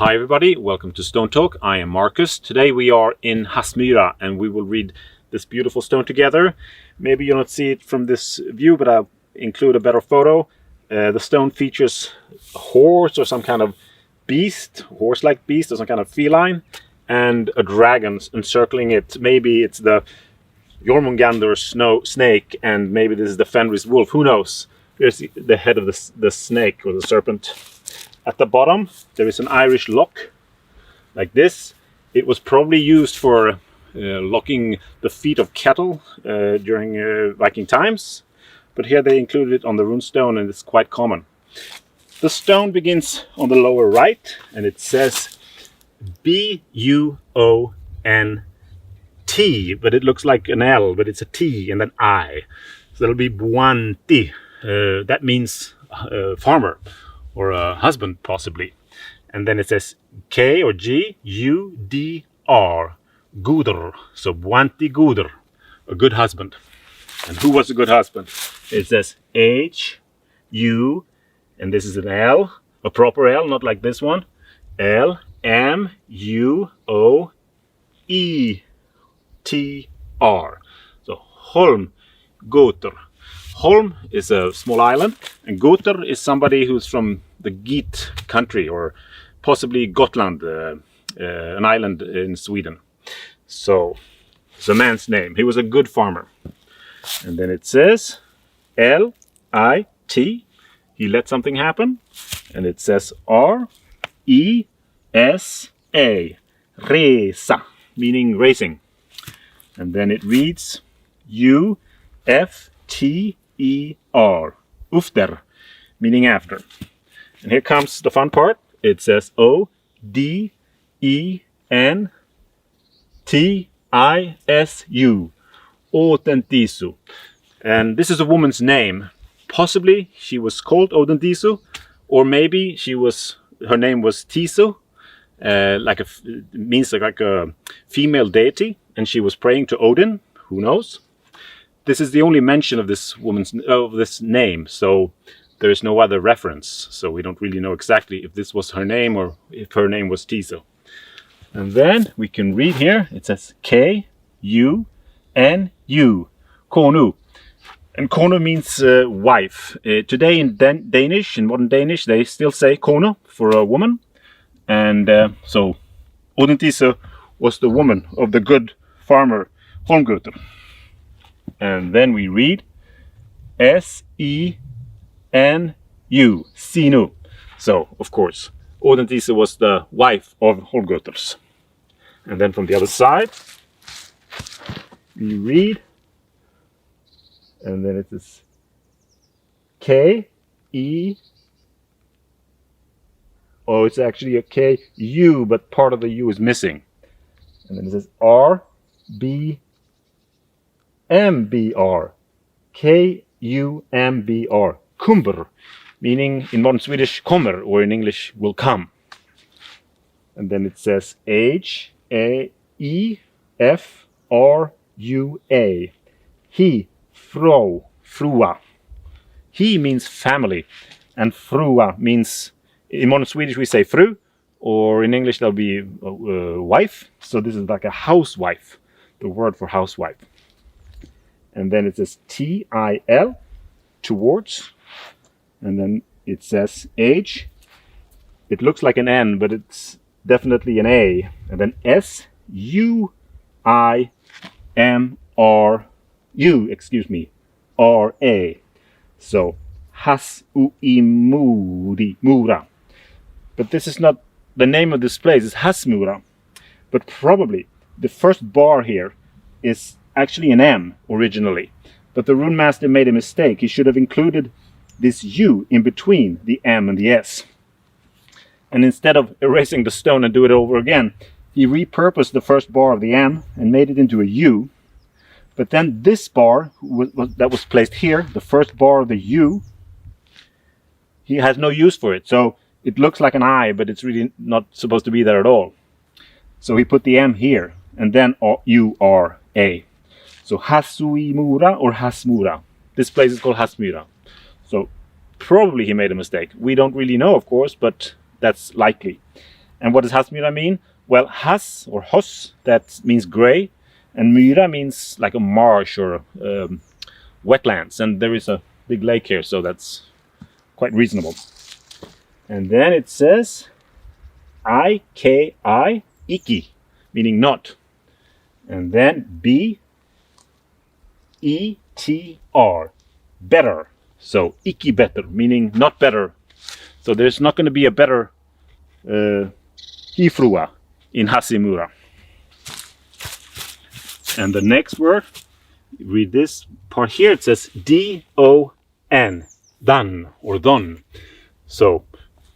Hi everybody, welcome to Stone Talk. I am Marcus. Today we are in Hassmyra and we will read this beautiful stone together. Maybe you'll not see it from this view, but I'll include a better photo. The stone features a horse or some kind of beast, horse-like beast or some kind of feline, and a dragon encircling it. Maybe it's the Jormungandr snake, and maybe this is the Fenris wolf, who knows? Here's the head of the snake or the serpent. At the bottom there is an Irish lock, like this. It was probably used for locking the feet of cattle during Viking times, but here they included it on the runestone and it's quite common. The stone begins on the lower right and it says B-U-O-N-T, but it looks like an L, but it's a T and an I. So it'll be Buanti. That means farmer or a husband possibly. And then it says K or G U D R, Gudr. So Buanti Gudr, a good husband. And who was a good husband? It says H U, and this is an L, a proper L, not like this one. L M U O E T R. So Holm Gotr. Holm is a small island, and Gotr is somebody who's from the Geat country, or possibly Gotland, an island in Sweden. So it's a man's name. He was a good farmer. And then it says L-I-T. He let something happen. And it says R-E-S-A. Resa, meaning racing. And then it reads U-F-T-E-R, Ufter, meaning after. And here comes the fun part. It says O-D-E-N-T-I-S-U, Odentisu. And this is a woman's name. Possibly she was called Odentisa, or maybe her name was Tisu, means like a female deity, and she was praying to Odin. Who knows? This is the only mention of this this name, so there is no other reference. So we don't really know exactly if this was her name or if her name was Tiso. And then we can read here. It says K-U-N-U, Konu. And Konu means wife. Today in Danish, in modern Danish, they still say Kone for a woman. And so Odentisa was the woman of the good farmer Holmgotr. And then we read S-E-N-U, Sinu. So, of course, Odentisa was the wife of Holmgotrs. And then from the other side, we read, and then it is K-E, oh, it's actually a K-U, but part of the U is missing. And then it says R-B-M-B-R, K-U-M-B-R, Kumber, meaning in modern Swedish kommer, or in English will come. And then it says H-A-E-F-R-U-A, he, frua. He means family, and frua means, in modern Swedish we say fru, or in English that'll be wife. So this is like a housewife, the word for housewife. And then it says T-I-L, towards, and then it says H. It looks like an N, but it's definitely an A. And then S-U-I-M-R-U, R-A. So Hassmyra. But this is not the name of this place, it's Hassmyra. But probably the first bar here is actually an M originally, but the rune master made a mistake. He should have included this U in between the M and the S. And instead of erasing the stone and do it over again, he repurposed the first bar of the M and made it into a U. But then this bar that was placed here, the first bar of the U, he has no use for it. So it looks like an I, but it's really not supposed to be there at all. So he put the M here, and then U-R-A. So Hassmyra or Hassmyra. This place is called Hassmyra. So probably he made a mistake. We don't really know, of course, but that's likely. And what does Hassmyra mean? Well, Hass or Hos, that means gray, and Myra means like a marsh or wetlands. And there is a big lake here, so that's quite reasonable. And then it says I-K-I, Iki, meaning not. And then B-E-T-R, better. So Iki better, meaning not better. So there's not going to be a better Hifrua in Hassmyra. And the next word, read this part here, it says D-O-N, dan or don. So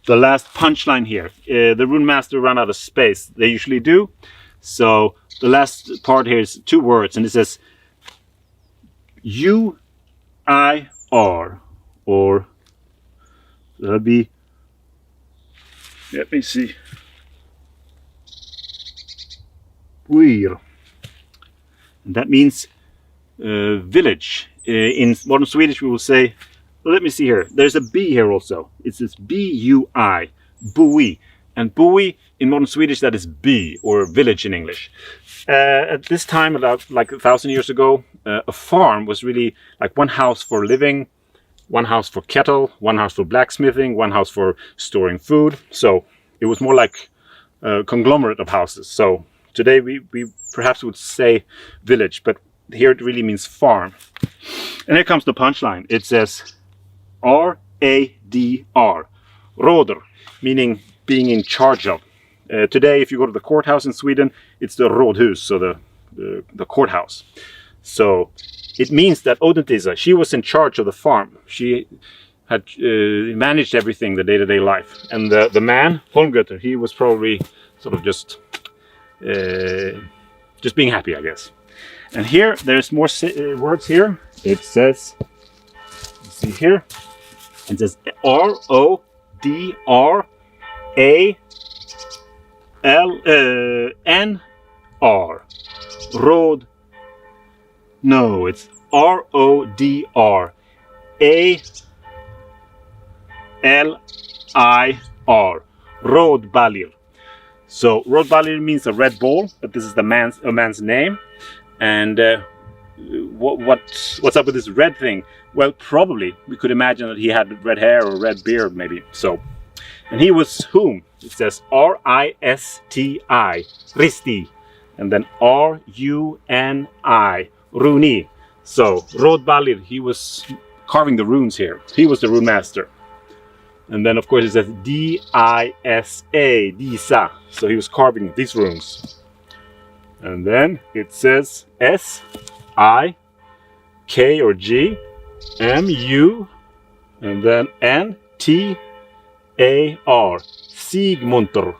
the last punchline here, the rune master ran out of space. They usually do. So the last part here is 2 words, and it says U-I-R, or that'll be, let me see, Uir. And that means village. In modern Swedish we will say, well, let me see here, there's a B here also. It says B-U-I, bui. And bui in modern Swedish, that is by, or village in English. At this time, about like 1,000 years ago, a farm was really like one house for living, one house for cattle, one house for blacksmithing, one house for storing food. So it was more like a conglomerate of houses. So today we perhaps would say village, but here it really means farm. And here comes the punchline. It says R-A-D-R, råder, meaning being in charge of. Today, if you go to the courthouse in Sweden, it's the rådhus, so the courthouse. So it means that Odentisa, she was in charge of the farm. She had managed everything, the day-to-day life. And the man, Holmgöter, he was probably sort of just being happy, I guess. And here, there's more words here. It says, let's see here, it says R-O-D-R-A-L-N-R. Rod. No, it's R-O-D-R-A-L-I-R. Rodbalir. So Rodbalir means a red ball, but this is a man's name. And what's up with this red thing? Well, probably we could imagine that he had red hair or red beard, maybe. So, and he was whom? It says R-I-S-T-I, Risti, and then R-U-N-I, Runi. So Rodbalir, he was carving the runes here. He was the rune master. And then of course it says D-I-S-A, Disa. So he was carving these runes. And then it says S-I-K or G, M-U, and then N-T-A-R, Sigmunter.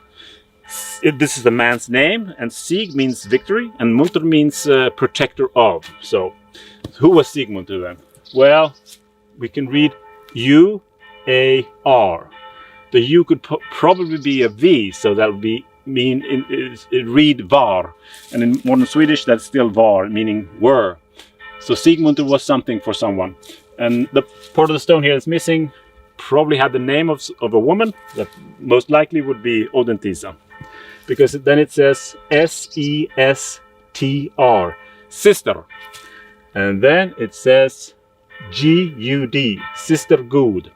This is the man's name, and Sig means victory, and Munter means protector of. So, who was Sigmunter then? Well, we can read U-A-R. The U could probably be a V, so that would be read var, and in modern Swedish that's still var, meaning were. So Sigmunter was something for someone, and the part of the stone here that's missing probably had the name of a woman that most likely would be Odentisa, because then it says S-E-S-T-R, sister, and then it says G-U-D, sister good.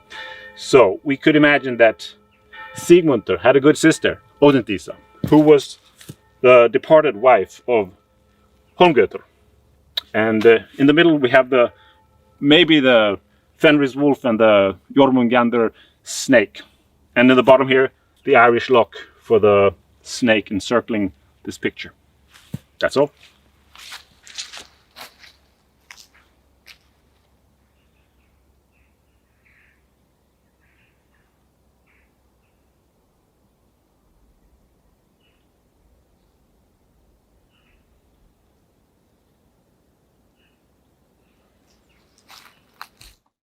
So we could imagine that Sigmunter had a good sister, Odentisa, who was the departed wife of Holmgöter. And in the middle we have maybe the Fenris wolf and the Jormungandr snake. And in the bottom here, the Irish lock for the snake encircling this picture. That's all.